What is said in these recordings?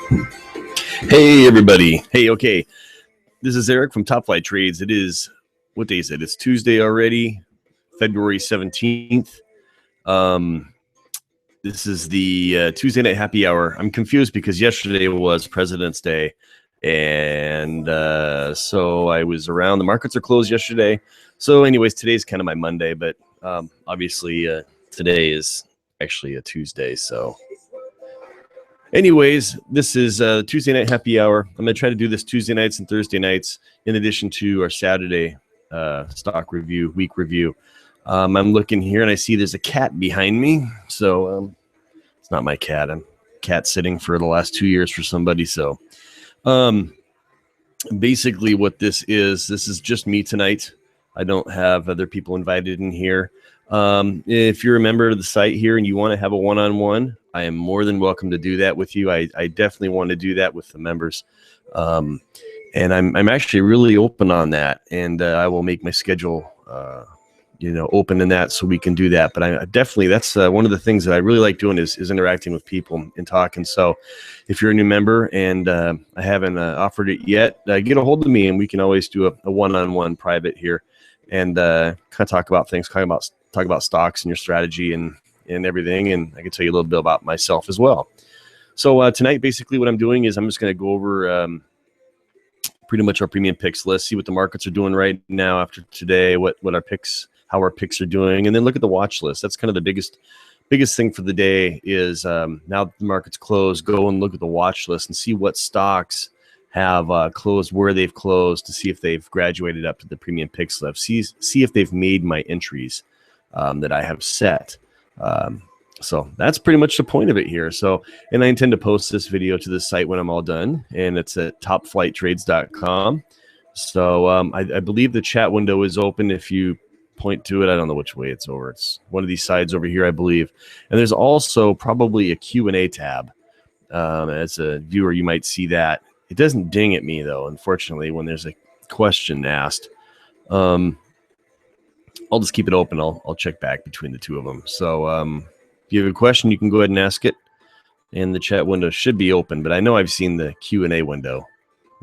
Hey everybody. Hey, okay. This is Eric from TopFlight Trades. It is, what day is it? It's Tuesday already, February 17th. This is the Tuesday night happy hour. I'm confused because yesterday was President's Day. And so I was around. The markets are closed yesterday. So anyways, today's kind of my Monday, but obviously today is actually a Tuesday. So anyways, this is Tuesday night happy hour. I'm going to try to do this Tuesday nights and Thursday nights in addition to our Saturday stock review, week review. I'm looking here and I see there's a cat behind me. So it's not my cat. I'm cat sitting for the last 2 years for somebody. So basically what this is just me tonight. I don't have other people invited in here. If you're a member of the site here and you want to have a one-on-one, I am more than welcome to do that with you. I definitely want to do that with the members. And I'm actually really open on that. And I will make my schedule, open in that so we can do that. But I definitely, that's one of the things that I really like doing is interacting with people and talking. So if you're a new member and I haven't offered it yet, get a hold of me and we can always do a one-on-one private here and kind of talk about things, talk about stocks and your strategy and everything. And I can tell you a little bit about myself as well. So tonight, basically what I'm doing is I'm just going to go over pretty much our premium picks list, see what the markets are doing right now after today, what our picks, how our picks are doing, and then look at the watch list. That's kind of the biggest thing for the day is now that the market's closed, go and look at the watch list and see what stocks have closed, where they've closed, to see if they've graduated up to the premium picks list. See if they've made my entries that I have set. So that's pretty much the point of it here. So, and I intend to post this video to the site when I'm all done, and it's at topflighttrades.com. So I believe the chat window is open. If you point to it, I don't know which way it's over. It's one of these sides over here, I believe. And there's also probably a Q&A tab. As a viewer, you might see that. It doesn't ding at me, though, unfortunately, when there's a question asked. I'll just keep it open. I'll check back between the two of them. So if you have a question, you can go ahead and ask it. And the chat window should be open, but I know I've seen the Q&A window.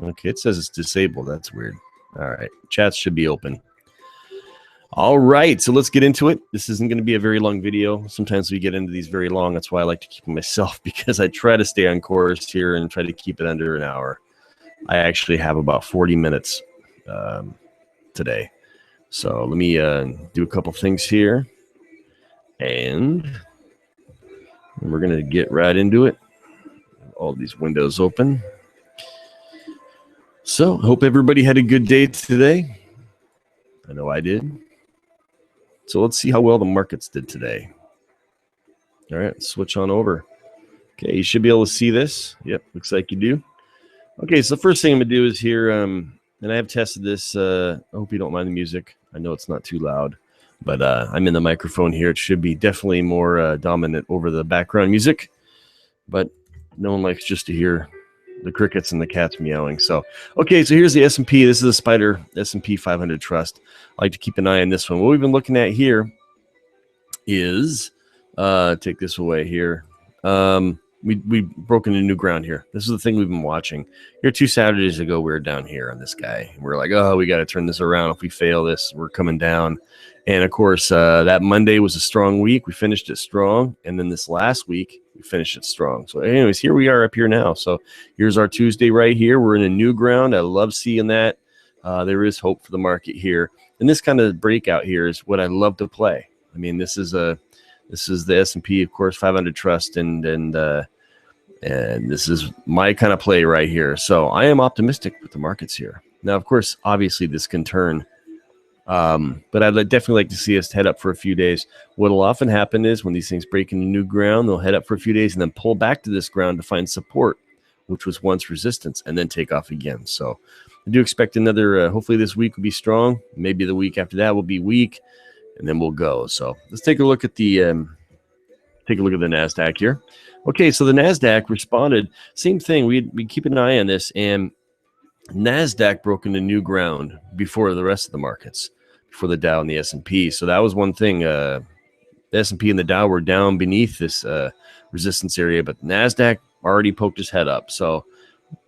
Okay, it says it's disabled. That's weird. All right, chats should be open. All right, so let's get into it. This isn't going to be a very long video. Sometimes we get into these very long. That's why I like to keep them myself, because I try to stay on course here and try to keep it under an hour. I actually have about 40 minutes today. So let me do a couple things here. And we're going to get right into it. All these windows open. So hope everybody had a good day today. I know I did. So let's see how well the markets did today. All right, switch on over. Okay, you should be able to see this. Yep, looks like you do. Okay, so the first thing I'm going to do is here, and I have tested this. I hope you don't mind the music. I know it's not too loud, but I'm in the microphone here. It should be definitely more dominant over the background music, but no one likes just to hear the crickets and the cats meowing. So, okay, so here's the S&P. This is the Spider S&P 500 Trust. I like to keep an eye on this one. What we've been looking at here is, take this away here. We've broken a new ground here. This is the thing we've been watching. Here 2 Saturdays ago, we were down here on this guy. We're like, oh, we got to turn this around. If we fail this, we're coming down. And, of course, that Monday was a strong week. We finished it strong. And then this last week, we finished it strong. So, anyways, here we are up here now. So here's our Tuesday right here. We're in a new ground. I love seeing that. There is hope for the market here. And this kind of breakout here is what I love to play. I mean, this is the S&P, of course, 500 Trust, and this is my kind of play right here. So I am optimistic with the markets here. Now, of course, obviously this can turn, but I'd definitely like to see us head up for a few days. What will often happen is when these things break into new ground, they'll head up for a few days and then pull back to this ground to find support, which was once resistance, and then take off again. So I do expect another, hopefully this week will be strong. Maybe the week after that will be weak, and then we'll go. So let's take a look at the NASDAQ here. Okay, so the NASDAQ responded. Same thing. We keep an eye on this, and NASDAQ broke into new ground before the rest of the markets, before the Dow and the S&P. So that was one thing. The S&P and the Dow were down beneath this resistance area, but NASDAQ already poked his head up. So,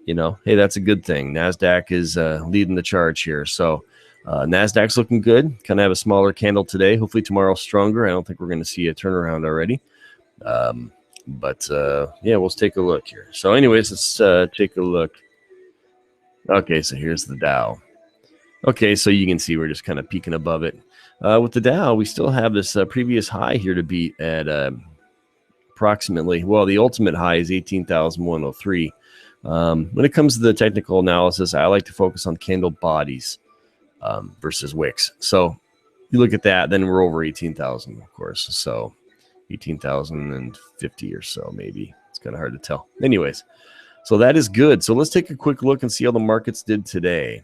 you know, hey, that's a good thing. NASDAQ is leading the charge here. So NASDAQ's looking good. Kind of have a smaller candle today. Hopefully tomorrow stronger. I don't think we're going to see a turnaround already. Yeah, we'll take a look here. So anyways, let's take a look. Okay, so here's the Dow. Okay, so you can see we're just kind of peeking above it. With the Dow, we still have this previous high here to beat at approximately, well, the ultimate high is 18,103. When it comes to the technical analysis, I like to focus on candle bodies versus wicks. So you look at that, then we're over 18,000, of course. So 18,050 or so, maybe. It's kind of hard to tell. Anyways, so that is good. So let's take a quick look and see how the markets did today.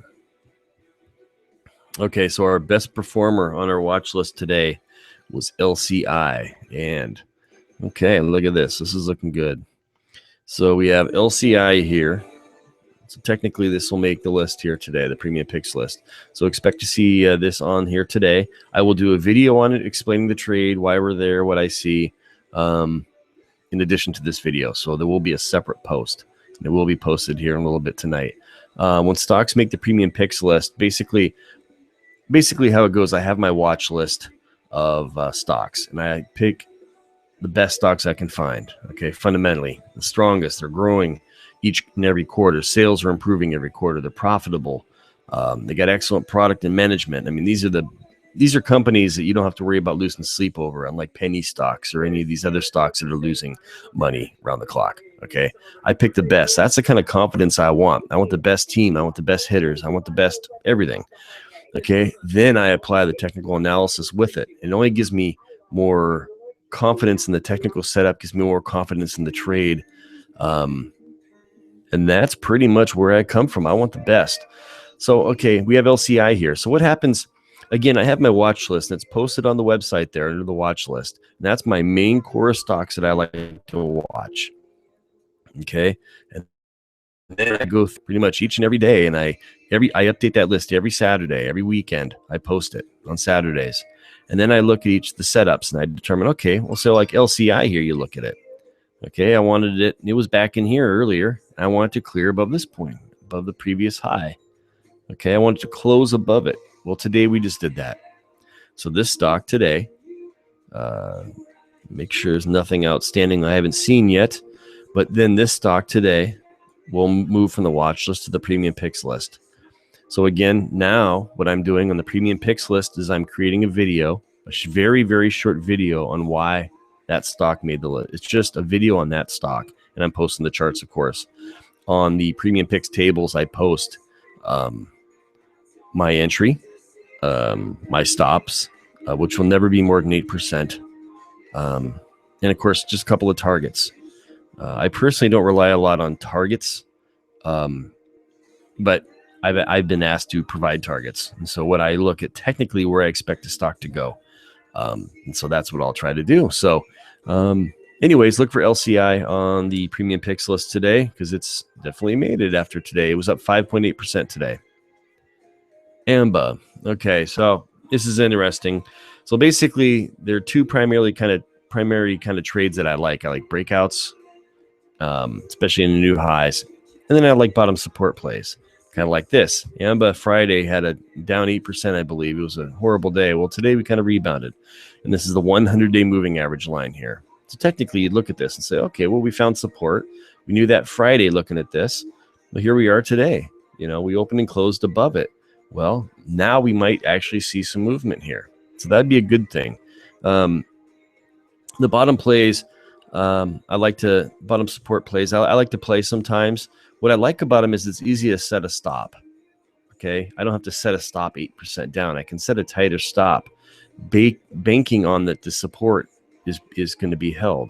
Okay, so our best performer on our watch list today was LCI. And okay, look at this. This is looking good. So we have LCI here. So technically, this will make the list here today, the premium picks list. So expect to see this on here today. I will do a video on it explaining the trade, why we're there, what I see, in addition to this video. So there will be a separate post. It will be posted here in a little bit tonight. When stocks make the premium picks list, basically how it goes, I have my watch list of stocks, and I pick the best stocks I can find. Okay, fundamentally, the strongest. They're growing each and every quarter. Sales are improving every quarter. They're profitable. They got excellent product and management. I mean, these are companies that you don't have to worry about losing sleep over, unlike penny stocks or any of these other stocks that are losing money around the clock. Okay, I pick the best. That's the kind of confidence I want. I want the best team. I want the best hitters. I want the best everything. Okay, then I apply the technical analysis with it. It only gives me more confidence in the technical setup, gives me more confidence in the trade. And that's pretty much where I come from. I want the best. So, okay, we have LCI here. So what happens, again, I have my watch list, and it's posted on the website there under the watch list. And that's my main core of stocks that I like to watch. Okay, and then I go pretty much each and every day, and I update that list every Saturday, every weekend. I post it on Saturdays, and then I look at each of the setups, and I determine, okay, well, so like LCI here, you look at it. Okay, I wanted it. It was back in here earlier. I wanted to clear above this point, above the previous high. Okay, I wanted to close above it. Well, today we just did that. So this stock today, make sure there's nothing outstanding I haven't seen yet. But then this stock today will move from the watch list to the premium picks list. So again, now what I'm doing on the premium picks list is I'm creating a video, a very, very short video on why that stock made the list. It's just a video on that stock, and I'm posting the charts, of course. On the premium picks tables, I post my entry, my stops, which will never be more than 8%. And of course, just a couple of targets. I personally don't rely a lot on targets, but I've been asked to provide targets. And so what I look at technically where I expect the stock to go. And so that's what I'll try to do. So anyways, look for LCI on the premium picks list today, because it's definitely made it after today. It was up 5.8% today. AMBA. Okay, so this is interesting. So basically, there are two primary kind of trades that I like. I like breakouts, especially in the new highs. And then I like bottom support plays, kind of like this. AMBA Friday had a down 8%, I believe. It was a horrible day. Well, today we kind of rebounded. And this is the 100-day moving average line here. So technically, you'd look at this and say, okay, well, we found support. We knew that Friday looking at this. But here we are today. You know, we opened and closed above it. Well, now we might actually see some movement here. So that'd be a good thing. The bottom plays, bottom support plays, I like to play sometimes. What I like about them is it's easy to set a stop. Okay, I don't have to set a stop 8% down. I can set a tighter stop, banking on that the support is going to be held.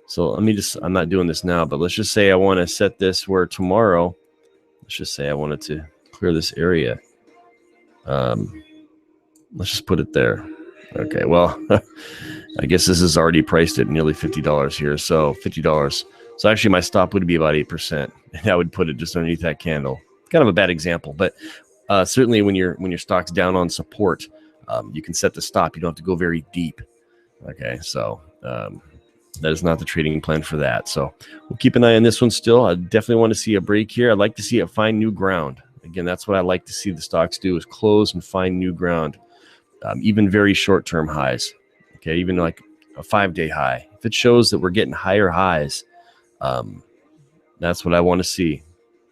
So I'm not doing this now, but let's just say I want to set this where tomorrow, let's just say I wanted to clear this area. Let's just put it there. Okay, well, I guess this is already priced at nearly $50 here. So $50. So actually my stop would be about 8%. And I would put it just underneath that candle. Kind of a bad example, but certainly when your stock's down on support, you can set the stop. You don't have to go very deep. Okay, so That is not the trading plan for that. So we'll keep an eye on this one still. I definitely want to see a break here. I'd like to see it find new ground. Again, that's what I like to see the stocks do, is close and find new ground, even very short-term highs. Okay, even like a 5-day high. If it shows that we're getting higher highs, that's what I want to see.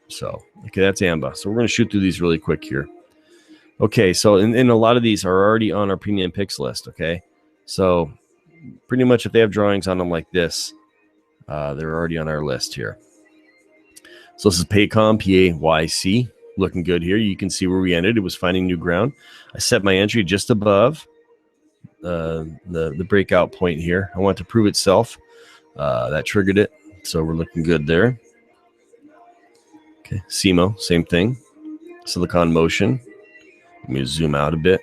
So, okay, that's AMBA. So we're going to shoot through these really quick here. Okay, so and a lot of these are already on our premium picks list, okay? So pretty much if they have drawings on them like this, they're already on our list here. So this is Paycom, P-A-Y-C, looking good here. You can see where we ended. It was finding new ground. I set my entry just above the breakout point here. I want it to prove itself. That triggered it, so we're looking good there. Okay, SEMO, same thing. Silicon Motion. Let me zoom out a bit,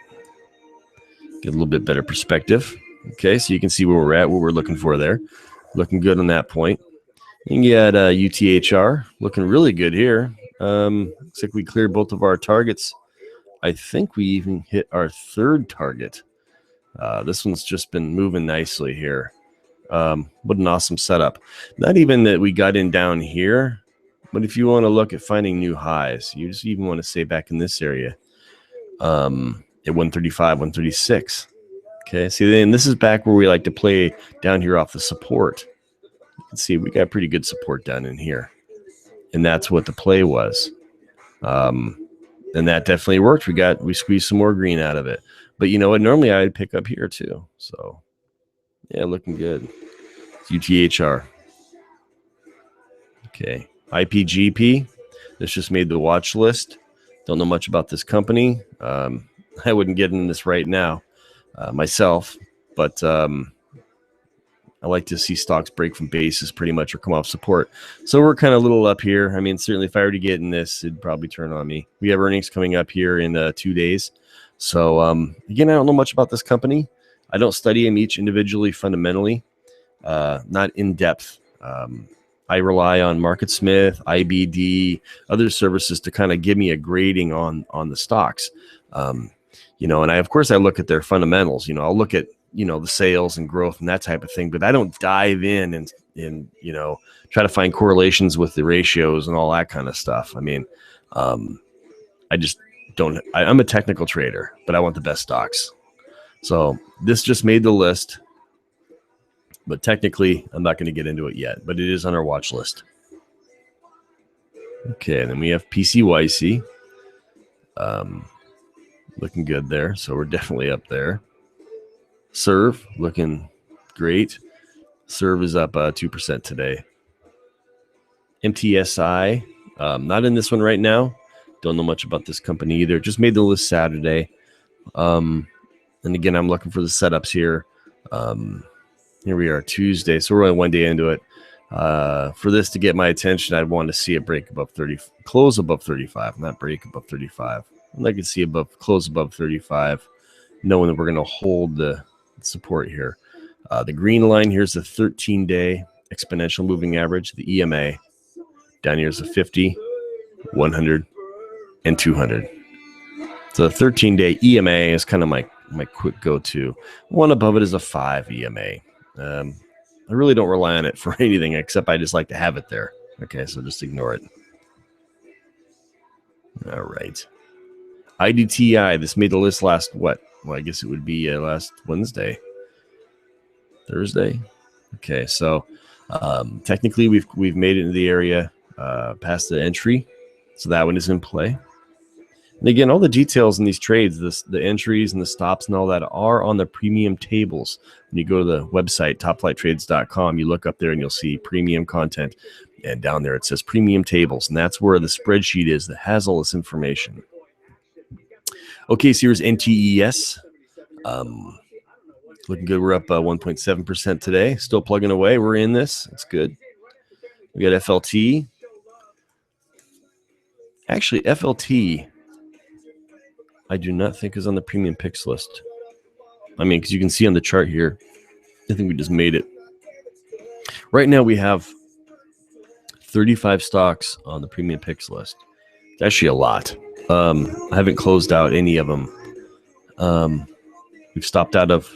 get a little bit better perspective. Okay, so you can see where we're at, what we're looking for there. Looking good on that point. You can get UTHR, looking really good here. Looks like we cleared both of our targets. I think we even hit our third target. This one's just been moving nicely here. What an awesome setup. Not even that we got in down here, but if you want to look at finding new highs, you just even want to say back in this area. At 135, 136. Okay, see, then this is back where we like to play down here off the support. You can see we got pretty good support down in here, and that's what the play was. And that definitely worked. We squeezed some more green out of it. But you know what? Normally I would pick up here too. So yeah, looking good. UTHR. Okay, IPGP. This just made the watch list. Don't know much about this company. I wouldn't get in this right now myself, but I like to see stocks break from bases pretty much or come off support. So we're kind of a little up here. I mean, certainly if I were to get in this, it'd probably turn on me. We have earnings coming up here in 2 days. So again, I don't know much about this company. I don't study them each individually fundamentally, not in depth. I rely on MarketSmith, IBD, other services to kind of give me a grading on the stocks. And of course I look at their fundamentals. I'll look at, the sales and growth and that type of thing, but I don't dive in and try to find correlations with the ratios and all that kind of stuff. I mean, I just don't, I'm a technical trader, but I want the best stocks. So this just made the list. But technically, I'm not going to get into it yet, but it is on our watch list. Okay, and then we have PCYC. Looking good there, so we're definitely up there. Serve, looking great. Serve is up 2% today. MTSI, not in this one right now. Don't know much about this company either. Just made the list Saturday. And again, I'm looking for the setups here. Here we are, Tuesday, so we're only 1 day into it. For this to get my attention, I'd want to see it break above 30, close above 35, not break above 35. I'd like to see close above 35, knowing that we're going to hold the support here. The green line here's the 13-day exponential moving average, the EMA. Down here is the 50, 100, and 200. So the 13-day EMA is kind of my quick go-to. One above it is a 5 EMA. I really don't rely on it for anything except I just like to have it there. Okay, so just ignore it. All right. IDTI, this made the list last what? Well, I guess it would be last Wednesday. Thursday. Okay, so technically we've made it into the area past the entry. So that one is in play. And again, all the details in these trades, the entries and the stops and all that are on the premium tables. When you go to the website, topflighttrades.com, you look up there and you'll see premium content. And down there it says premium tables. And that's where the spreadsheet is that has all this information. Okay, so here's NTES. Looking good. We're up 1.7% today. Still plugging away. We're in this. That's good. We got FLT. Actually, FLT, I do not think is on the premium picks list. I mean, because you can see on the chart here, I think we just made it. Right now we have 35 stocks on the premium picks list. It's actually a lot. I haven't closed out any of them. We've stopped out of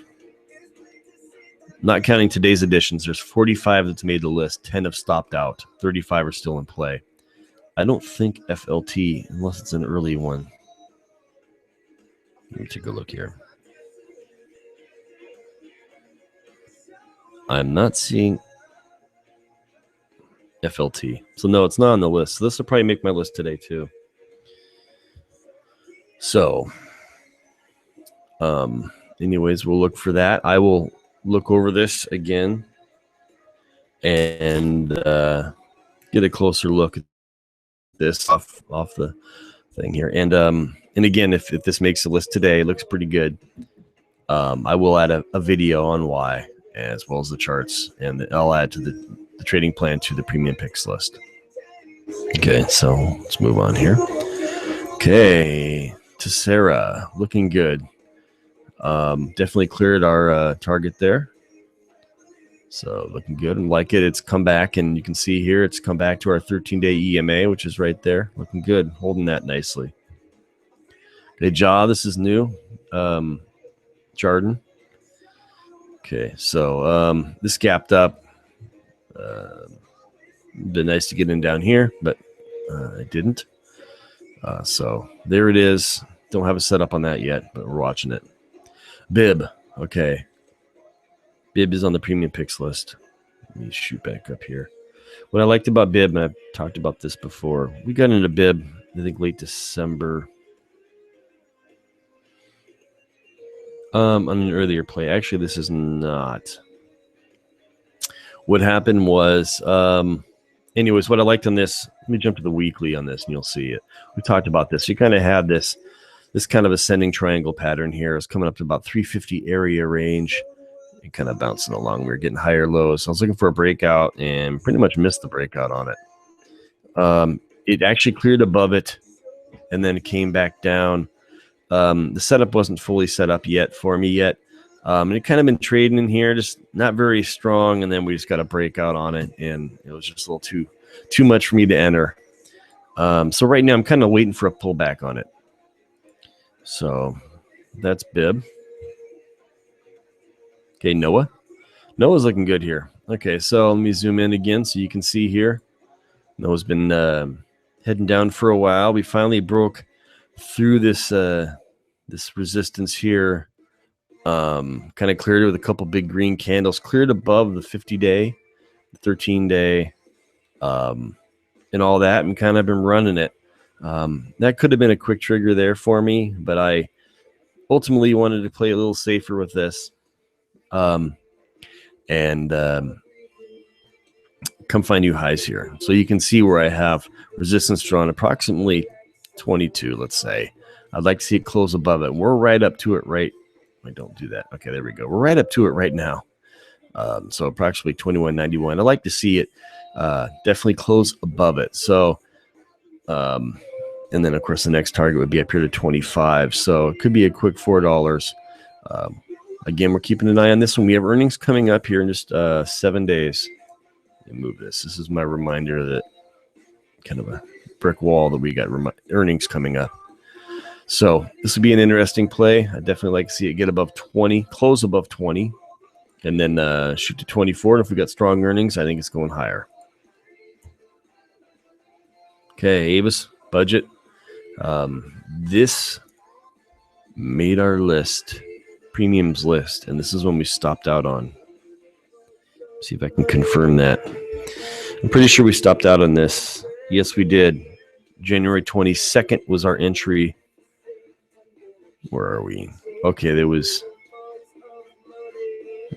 Not counting today's editions, there's 45 that's made the list. 10 have stopped out. 35 are still in play. I don't think FLT, unless it's an early one. Let me take a look here. I'm not seeing FLT. So no, it's not on the list. So this will probably make my list today too. So anyways, we'll look for that. I will look over this again and get a closer look at this off the thing here. And again, if this makes the list today, it looks pretty good. I will add a video on why, as well as the charts, and I'll add to the trading plan to the premium picks list. Okay, so let's move on here. Okay, Tessera, looking good. Definitely cleared our target there. So looking good and like it. It's come back, and you can see here it's come back to our 13-day EMA, which is right there. Looking good, holding that nicely. Okay, Jaw, this is new. Jardin. Okay, so this gapped up. Been nice to get in down here, but I didn't. So there it is. Don't have a setup on that yet, but we're watching it. Bib. Okay. Bib is on the premium picks list. Let me shoot back up here. What I liked about Bib, and I've talked about this before, we got into Bib, I think, late December. On an earlier play. Actually, this is not. What happened was, anyways, what I liked on this, let me jump to the weekly on this and you'll see it. We talked about this. You kind of had this kind of ascending triangle pattern here. It's coming up to about 350 area range and kind of bouncing along. We were getting higher lows. So I was looking for a breakout and pretty much missed the breakout on it. It actually cleared above it and then it came back down. The setup wasn't fully set up yet for me yet. And it kind of been trading in here, just not very strong. And then we just got a breakout on it, and it was just a little too much for me to enter. So right now I'm kind of waiting for a pullback on it. So that's Bib. Okay, Noah's looking good here. Okay, so let me zoom in again so you can see here. Noah's been heading down for a while. We finally broke through this resistance here. Kind of cleared it with a couple big green candles, cleared above the 50-day, 13-day, and all that, and kind of been running it. That could have been a quick trigger there for me, but I ultimately wanted to play a little safer with this. And come find new highs here. So you can see where I have resistance drawn approximately 22, let's say. I'd like to see it close above it. We're right up to it right. I don't do that. Okay, there we go. We're right up to it right now. So approximately 21.91. I'd like to see it definitely close above it. So, and then of course the next target would be up here to 25. So it could be a quick $4. Again, we're keeping an eye on this one. We have earnings coming up here in just 7 days. Let me move this. This is my reminder that kind of a brick wall that we got earnings coming up. So this would be an interesting play. I definitely like to see it get above 20, close above 20, and then shoot to 24. And if we got strong earnings, I think it's going higher. Okay, Avis budget. This made our list, premiums list, and this is when we stopped out on. See if I can confirm that. I'm pretty sure we stopped out on this. Yes, we did. January 22nd was our entry. Where are we? Okay, there was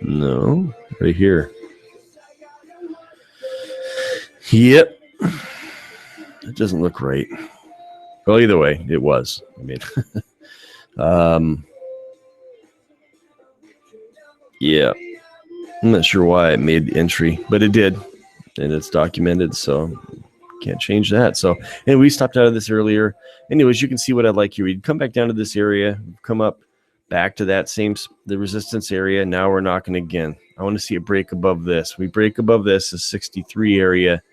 no right here. Yep, it doesn't look right. Well, either way, it was. I mean, yeah, I'm not sure why it made the entry, but it did, and it's documented, so can't change that. So, and we stopped out of this earlier. Anyways, you can see what I'd like you. We'd come back down to this area, come up back to that the resistance area. Now we're knocking again. I want to see it break above this. We break above this, the 63 area,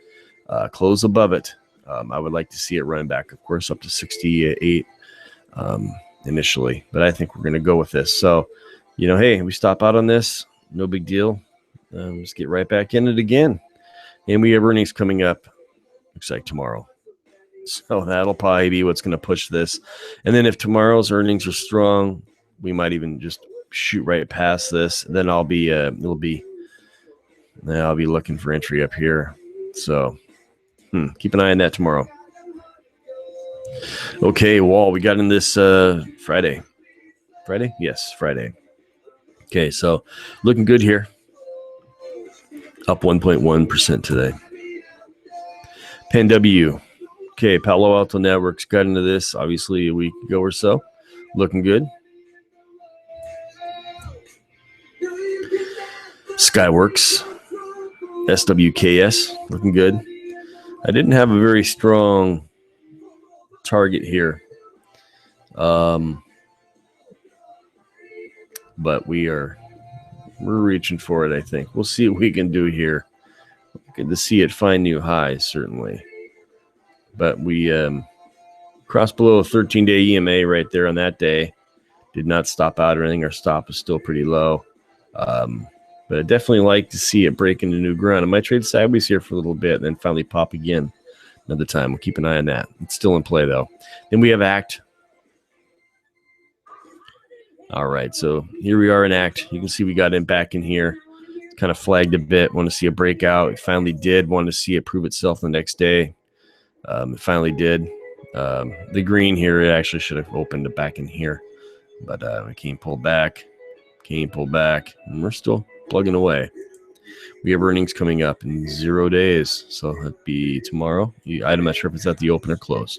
close above it. I would like to see it run back, of course, up to 68 initially, but I think we're going to go with this. So, hey, we stop out on this. no big deal. Let's get right back in it again. And we have earnings coming up, looks like tomorrow. So that'll probably be what's going to push this. And then if tomorrow's earnings are strong, we might even just shoot right past this. Then I'll be I'll be looking for entry up here. So keep an eye on that tomorrow. Okay, Wall, we got in this Friday. Friday? Yes, Friday. Okay, so looking good here. Up 1.1% today. PanW. Okay, Palo Alto Networks got into this obviously a week ago or so. Looking good. Skyworks. SWKS. Looking good. I didn't have a very strong target here. But we're reaching for it, I think. We'll see what we can do here. Good to see it find new highs, certainly. But we crossed below a 13-day EMA right there on that day. Did not stop out or anything. Our stop is still pretty low. But I definitely like to see it break into new ground. I might trade sideways here for a little bit and then finally pop again another time. We'll keep an eye on that. It's still in play, though. Then we have ACT. All right, so here we are in ACT. You can see we got in back in here. It's kind of flagged a bit. Want to see a breakout. It finally did. Want to see it prove itself the next day. It finally did. The green here, it actually should have opened it back in here. But we can't pull back. And we're still plugging away. We have earnings coming up in 0 days. So that'd be tomorrow. I'm not sure if it's at the open or close.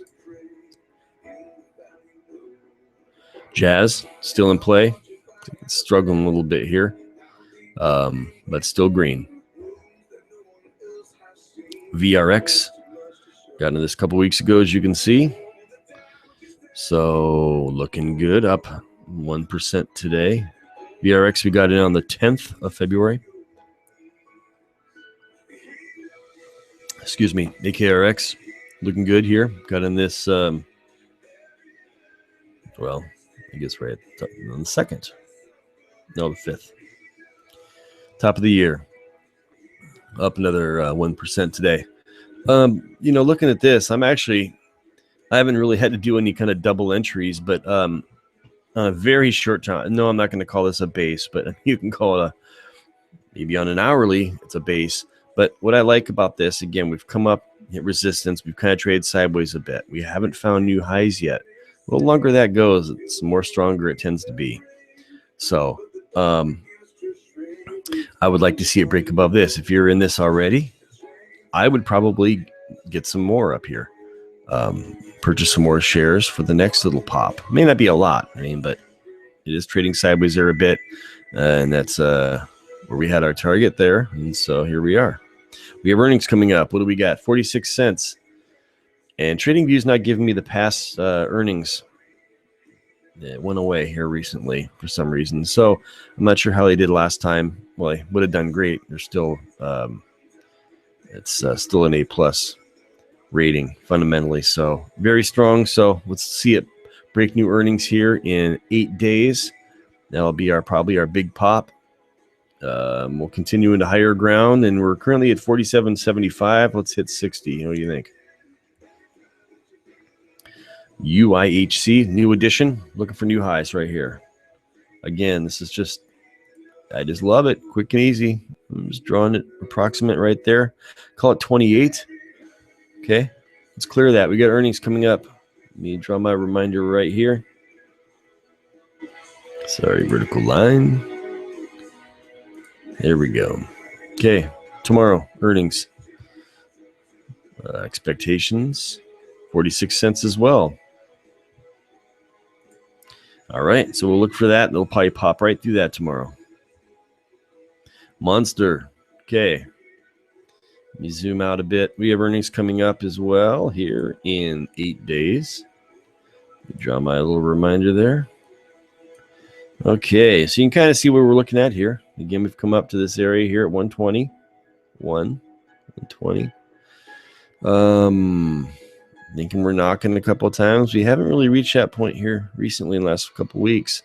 Jazz, still in play. It's struggling a little bit here. But still green. VRX. Got into this a couple weeks ago, as you can see. So looking good, up 1% today. VRX, we got in on the 10th of February. Excuse me, AKRX, looking good here. Got in this, well, I guess right on the 2nd. No, the 5th. Top of the year. Up another 1% today. Looking at this, I haven't really had to do any kind of double entries, but on a very short time. No, I'm not going to call this a base, but you can call it maybe on an hourly, it's a base. But what I like about this, again, we've come up, hit resistance. We've kind of traded sideways a bit. We haven't found new highs yet. The longer that goes, it's more stronger it tends to be. So I would like to see it break above this. If you're in this already, I would probably get some more up here. Purchase some more shares for the next little pop. May not be a lot, but it is trading sideways there a bit. And that's where we had our target there. And so here we are. We have earnings coming up. What do we got? 46 cents. And TradingView's not giving me the past earnings. It went away here recently for some reason. So I'm not sure how they did last time. Well, they would have done great. They're still, it's still an A+ rating fundamentally. So very strong. So let's see it break new earnings here in 8 days. That'll be probably our big pop. We'll continue into higher ground, and we're currently at 47.75. Let's hit 60. What do you think? UIHC, new edition. Looking for new highs right here. Again, this is just, I just love it. Quick and easy. I'm just drawing it approximate right there. Call it 28. Okay, let's clear that. We got earnings coming up. Let me draw my reminder right here. Sorry, vertical line. There we go. Okay, tomorrow, earnings. Expectations, 46 cents as well. All right, so we'll look for that. It'll probably pop right through that tomorrow. Monster. Okay. Let me zoom out a bit. We have earnings coming up as well here in 8 days. Draw my little reminder there. Okay, so you can kind of see what we're looking at here. Again, we've come up to this area here at 120. 120. Thinking we're knocking a couple of times. We haven't really reached that point here recently in the last couple of weeks.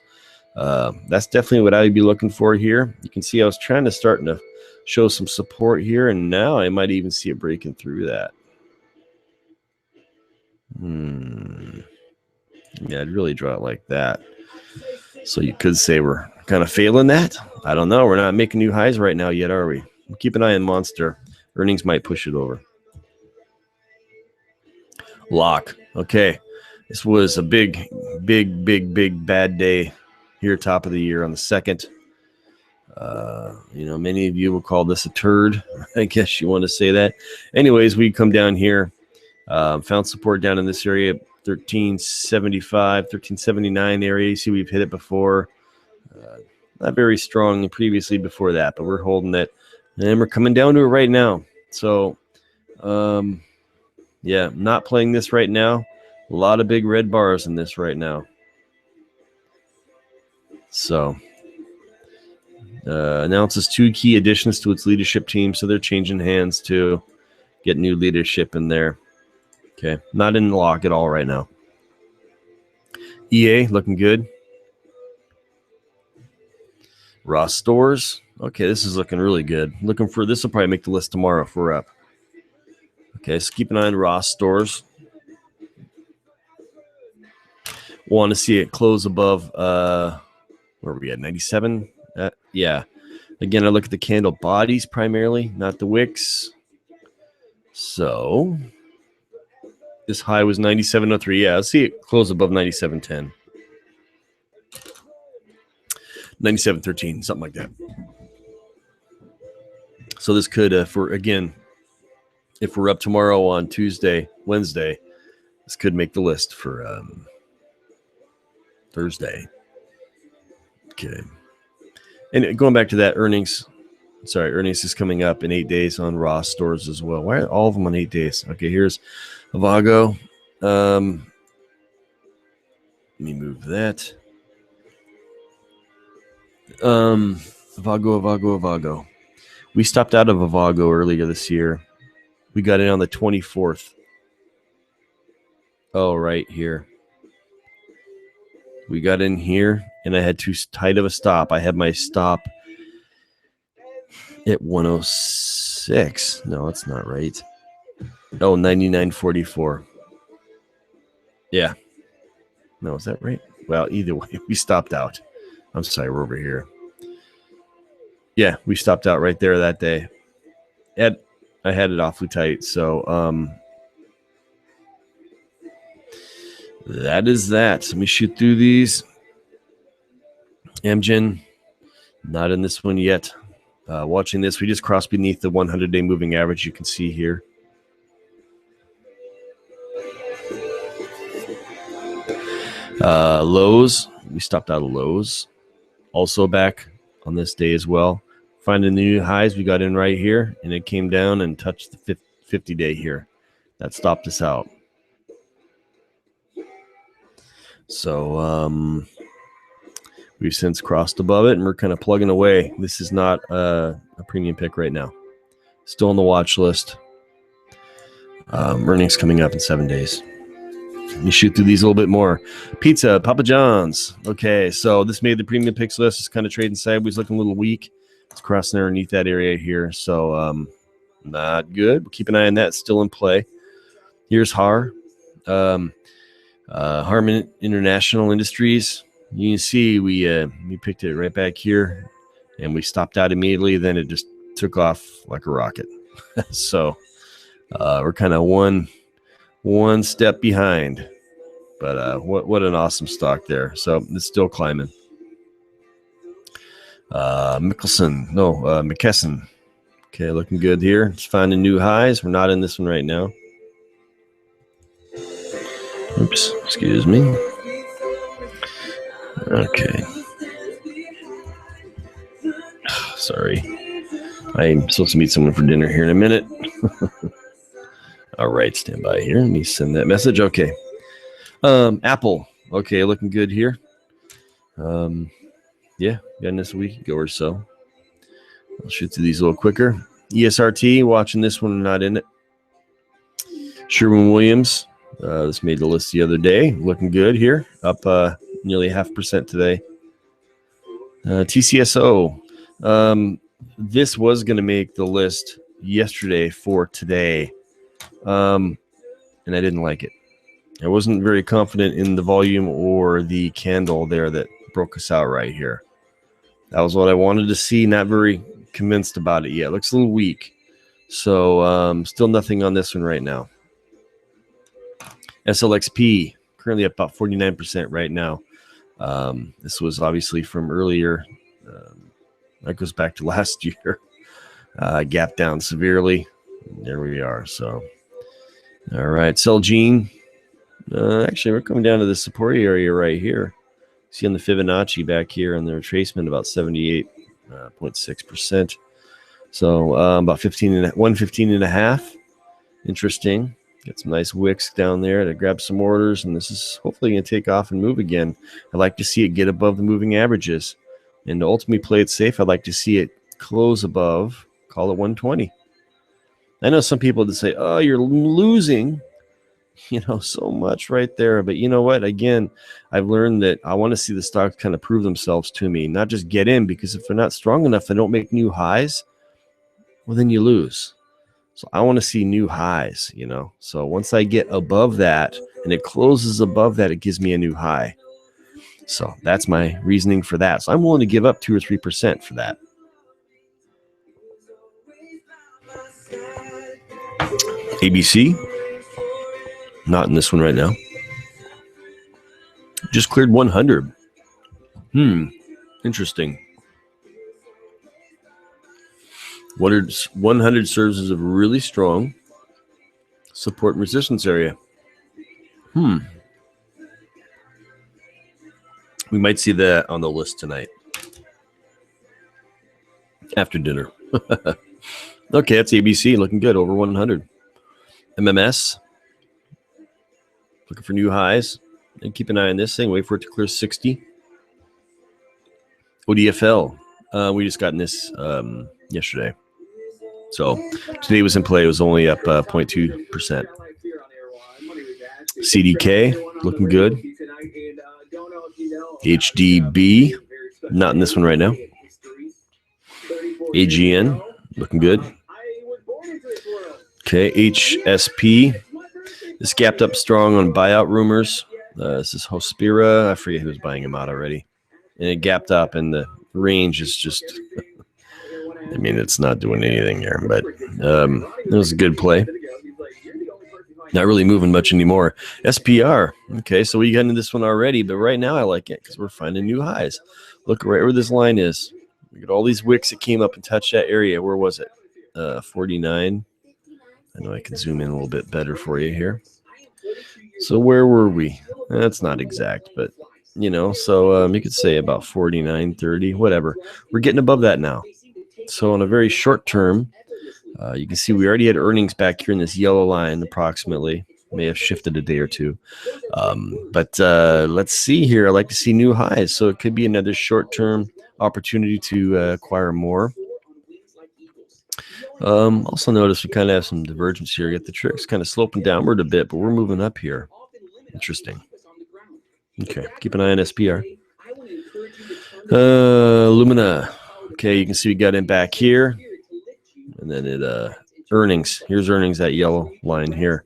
That's definitely what I'd be looking for here. You can see I was trying to starting to show some support here, and now I might even see it breaking through that. Yeah, I'd really draw it like that. So you could say we're kind of failing that. I don't know. We're not making new highs right now yet, are we? Keep an eye on Monster. Earnings might push it over. Lock. Okay. This was a big bad day here, top of the year on the 2nd. Many of you will call this a turd. I guess you want to say that. Anyways, we come down here, found support down in this area, 1375, 1379 area. You see, we've hit it before. Not very strong previously before that, but we're holding it, and we're coming down to it right now. So, yeah, not playing this right now. A lot of big red bars in this right now. So, announces 2 key additions to its leadership team, so they're changing hands to get new leadership in there. Okay, not in the lock at all right now. EA looking good. Ross Stores. Okay, this is looking really good. Looking for this will probably make the list tomorrow if we're up. Okay, so keep an eye on Ross Stores. Want to see it close above where are we at? 97? Yeah. Again, I look at the candle bodies primarily, not the wicks. So this high was 97.03. Yeah, let's see it close above 97.10. 97.13, something like that. So this could, if we're up tomorrow on Wednesday, this could make the list for Thursday. Okay. And going back to that earnings is coming up in 8 days on Ross Stores as well. Why are all of them on 8 days? Okay, here's Avago. Let me move that. Avago. We stopped out of Avago earlier this year. We got in on the 24th. Oh, right here. We got in here, and I had too tight of a stop. I had my stop at 106. No, that's not right. Oh, 99.44. Yeah. No, is that right? Well, either way, we stopped out. I'm sorry, we're over here. Yeah, we stopped out right there that day. I had it awfully tight, so that is that. Let me shoot through these. Amgen, not in this one yet. Watching this, we just crossed beneath the 100-day moving average. You can see here. Lows, we stopped out of Lows. Also back on this day as well. Finding the new highs, we got in right here, and it came down and touched the 50-day here. That stopped us out. So we've since crossed above it, and we're kind of plugging away. This is not a premium pick right now. Still on the watch list. Earnings coming up in 7 days. Let me shoot through these a little bit more. Pizza, Papa John's. Okay, so this made the premium picks list. It's kind of trading sideways, looking a little weak. It's crossing underneath that area here, so not good. We'll keep an eye on that. Still in play. Here's HAR. Harman International Industries. You can see we picked it right back here, and we stopped out immediately. Then it just took off like a rocket. So we're kind of one step behind, but what an awesome stock there. So it's still climbing. McKesson. Okay, looking good here. It's finding new highs. We're not in this one right now. Oops, excuse me. Okay. Sorry. I'm supposed to meet someone for dinner here in a minute. All right, stand by here. Let me send that message. Okay. Apple. Okay, looking good here. Yeah, got in this a week ago or so. I'll shoot through these a little quicker. ESRT, watching this one, not in it. Sherwin-Williams. This made the list the other day. Looking good here. Up nearly 0.5% today. TCSO. This was going to make the list yesterday for today, and I didn't like it. I wasn't very confident in the volume or the candle there that broke us out right here. That was what I wanted to see. Not very convinced about it yet. Looks a little weak. So still nothing on this one right now. SLXP currently up about 49% right now. This was obviously from earlier. That goes back to last year. Gap down severely. There we are. So, all right. Celgene. Actually, we're coming down to the support area right here. See on the Fibonacci back here and the retracement about 78.6%. So about 115 and a half. Interesting. Get some nice wicks down there to grab some orders, and this is hopefully going to take off and move again. I'd like to see it get above the moving averages. And to ultimately play it safe, I'd like to see it close above, call it 120. I know some people that say, oh, you're losing, so much right there. But you know what? Again, I've learned that I want to see the stocks kind of prove themselves to me, not just get in, because if they're not strong enough, they don't make new highs, well, then you lose. So I want to see new highs, So once I get above that and it closes above that, it gives me a new high. So that's my reasoning for that. So I'm willing to give up 2 or 3% for that. ABC. Not in this one right now. Just cleared 100. Interesting. 100 serves as a really strong support and resistance area. We might see that on the list tonight after dinner. Okay, that's ABC looking good, over 100. MMS looking for new highs, and keep an eye on this thing. Wait for it to clear 60. ODFL, we just got in this yesterday. So today was in play. It was only up 0.2%. CDK looking good. HDB, not in this one right now. AGN looking good. Okay, HSP. This gapped up strong on buyout rumors. This is Hospira. I forget who's buying them out already. And it gapped up, and the range is just, it's not doing anything there. But it was a good play. Not really moving much anymore. SPR. Okay, so we got into this one already, but right now I like it because we're finding new highs. Look right where this line is. We got all these wicks that came up and touched that area. Where was it? 49. I know I can zoom in a little bit better for you here. So where were we? That's not exact, but so you could say about 49.30, whatever. We're getting above that now. So on a very short term, you can see we already had earnings back here in this yellow line approximately. May have shifted a day or two. But let's see here. I like to see new highs. So it could be another short-term opportunity to acquire more. Also notice we kind of have some divergence here. Get the tricks kind of sloping downward a bit, but we're moving up here. Interesting. Okay, keep an eye on SPR. Lumina. Okay, you can see we got in back here. And then it earnings. Here's earnings, that yellow line here.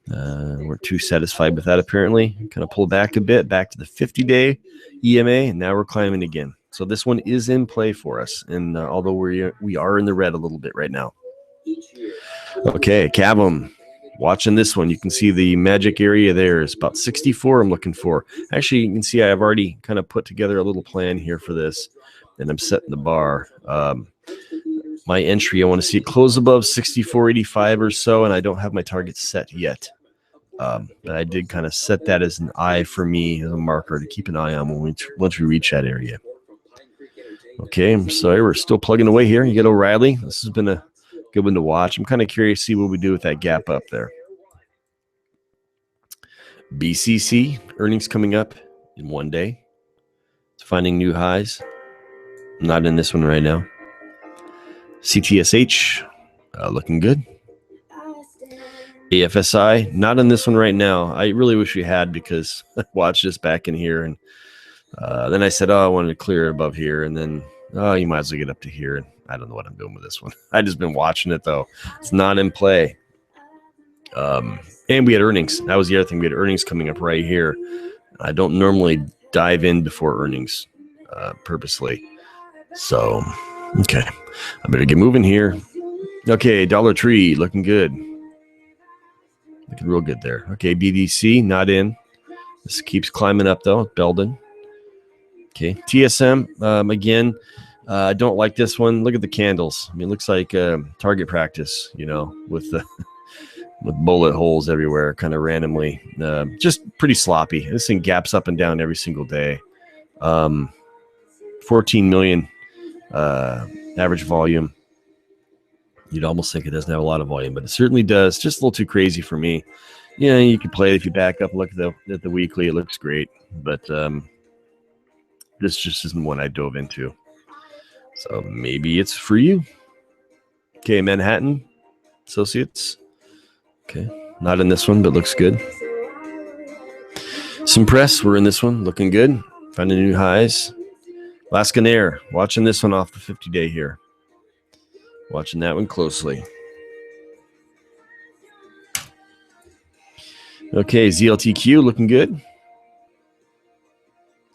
We're too satisfied with that apparently. Kind of pull back a bit, back to the 50-day EMA, and now we're climbing again. So this one is in play for us, and although we are in the red a little bit right now. Okay, Cavum. Watching this one, you can see the magic area there is about 64 I'm looking for. Actually, you can see I've already kind of put together a little plan here for this, and I'm setting the bar. My entry, I want to see it close above 64.85 or so, and I don't have my target set yet. But I did kind of set that as an eye for me, as a marker to keep an eye on once we reach that area. Okay, I'm sorry, we're still plugging away here. You get O'Reilly. This has been a good one to watch. I'm kind of curious to see what we do with that gap up there. BCC, earnings coming up in one day. It's finding new highs. I'm not in this one right now. CTSH, looking good. AFSI, not in this one right now. I really wish we had, because I watched this back in here, and Then I said, oh, I wanted to clear it above here. And then, oh, you might as well get up to here. And I don't know what I'm doing with this one. I just been watching it, though. It's not in play. And we had earnings. That was the other thing. We had earnings coming up right here. I don't normally dive in before earnings purposely. So, okay. I better get moving here. Okay, Dollar Tree looking good. Looking real good there. Okay, BDC not in. This keeps climbing up, though. Belden. Okay, TSM, again, I don't like this one. Look at the candles. I mean, it looks like target practice, you know, with the with bullet holes everywhere, kind of randomly. Just pretty sloppy. This thing gaps up and down every single day. 14 million average volume. You'd almost think it doesn't have a lot of volume, but it certainly does. Just a little too crazy for me. Yeah, you can play it if you back up, look at the weekly. It looks great, but this just isn't one I dove into. So maybe it's for you. Okay, Manhattan Associates. Okay, not in this one, but looks good. Some press, we're in this one, looking good. Finding new highs. Alaskan Air, watching this one off the 50-day here. Watching that one closely. Okay, ZLTQ looking good.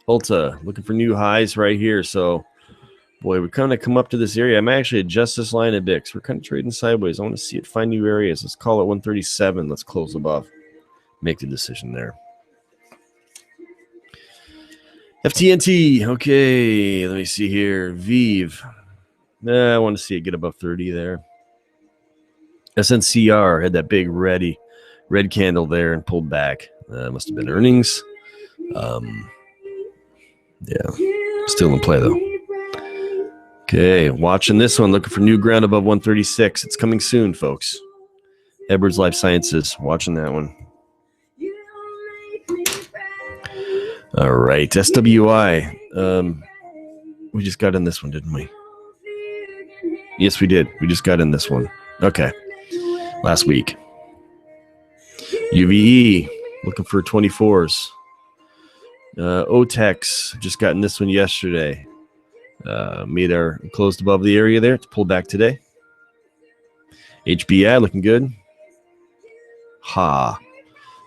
Ulta looking for new highs right here. So, boy, we kind of come up to this area. I might actually adjust this line a bit because we're kind of trading sideways. I want to see it find new areas. Let's call it 137. Let's close above. Make the decision there. FTNT. Okay, let me see here. Vive. I want to see it get above 30 there. SNCR had that big red candle there and pulled back. Must have been earnings. Yeah, still in play though. Okay, watching this one, looking for new ground above 136. It's coming soon, folks. Edwards Life Sciences, watching that one. All right, SWI. We just got in this one, didn't we? Yes, we did. We just got in this one. Okay, last week. UVE, looking for 24s. OTEX, just got in this one yesterday. Closed above the area there to pull back today. HBI looking good.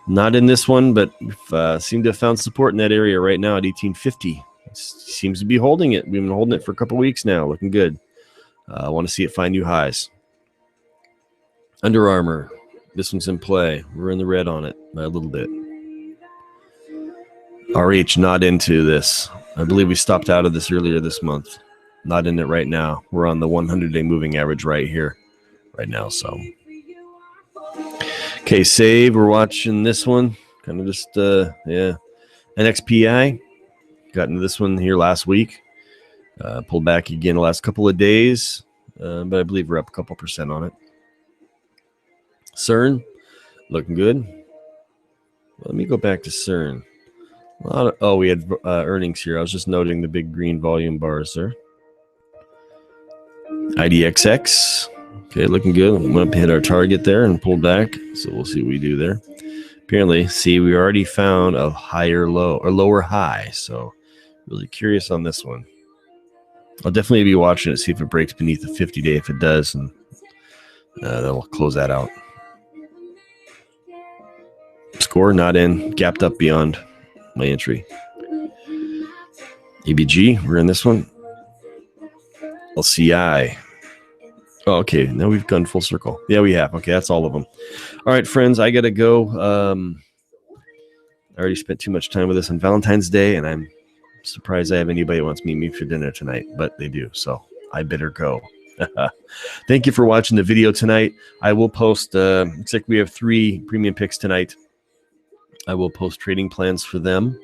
Not in this one, but seem to have found support in that area right now at 1850. Seems to be holding it. We've been holding it for a couple weeks now. Looking good. I want to see it find new highs. Under Armour. This one's in play. We're in the red on it by a little bit. RH not into this. I believe we stopped out of this earlier this month. Not in it right now. We're on the 100-day moving average right here, right now. So, okay, save. We're watching this one. Kind of just, NXPI. Got into this one here last week. Pulled back again the last couple of days, but I believe we're up a couple percent on it. CERN, looking good. Let me go back to CERN. We had earnings here. I was just noting the big green volume bars there. IDXX. Okay, looking good. We went up to hit our target there and pulled back. So we'll see what we do there. Apparently, see, we already found a higher low or lower high. So really curious on this one. I'll definitely be watching it, see if it breaks beneath the 50-day. If it does, and that'll close that out. Score not in. Gapped up beyond my entry. ABG, we're in this one. LCI. Oh, okay. Now we've gone full circle. Yeah, we have. Okay, that's all of them. All right, friends, I got to go. I already spent too much time with this on Valentine's Day, and I'm surprised I have anybody that wants to meet me for dinner tonight, but they do, so I better go. Thank you for watching the video tonight. I will post, looks like we have 3 premium picks tonight. I will post trading plans for them,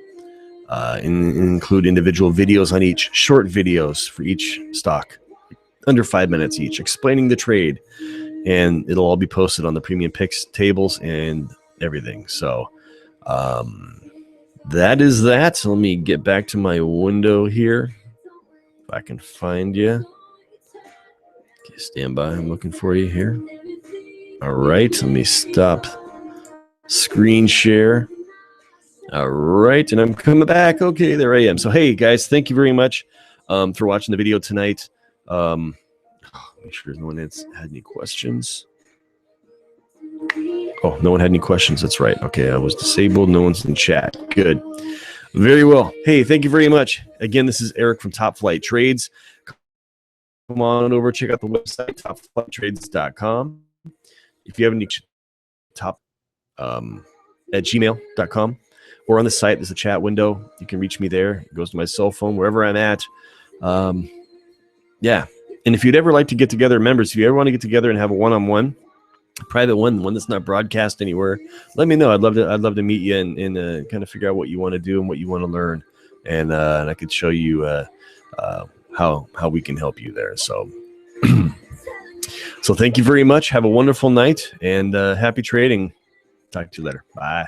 include individual videos on each, short videos for each stock, under 5 minutes each, explaining the trade, and it'll all be posted on the premium picks tables and everything. So that is that. So let me get back to my window here, if I can find you. Okay, stand by. I'm looking for you here. All right, let me stop screen share. All right, and I'm coming back. Okay, there I am. So, hey guys, thank you very much for watching the video tonight. Make sure no one had any questions. Oh, no one had any questions. That's right. Okay, I was disabled. No one's in chat. Good. Very well. Hey, thank you very much. Again, this is Eric from TopFlight Trades. Come on over, check out the website, topflighttrades.com. If you have any top at gmail.com or on the site, there's a chat window. You can reach me there. It goes to my cell phone, wherever I'm at. Yeah. And if you'd ever like to get together, members, if you ever want to get together and have a one-on-one, private one that's not broadcast anywhere, let me know. I'd love to meet you and kind of figure out what you want to do and what you want to learn, and I could show you how we can help you there. So so thank you very much. Have a wonderful night and happy trading. Talk to you later. Bye.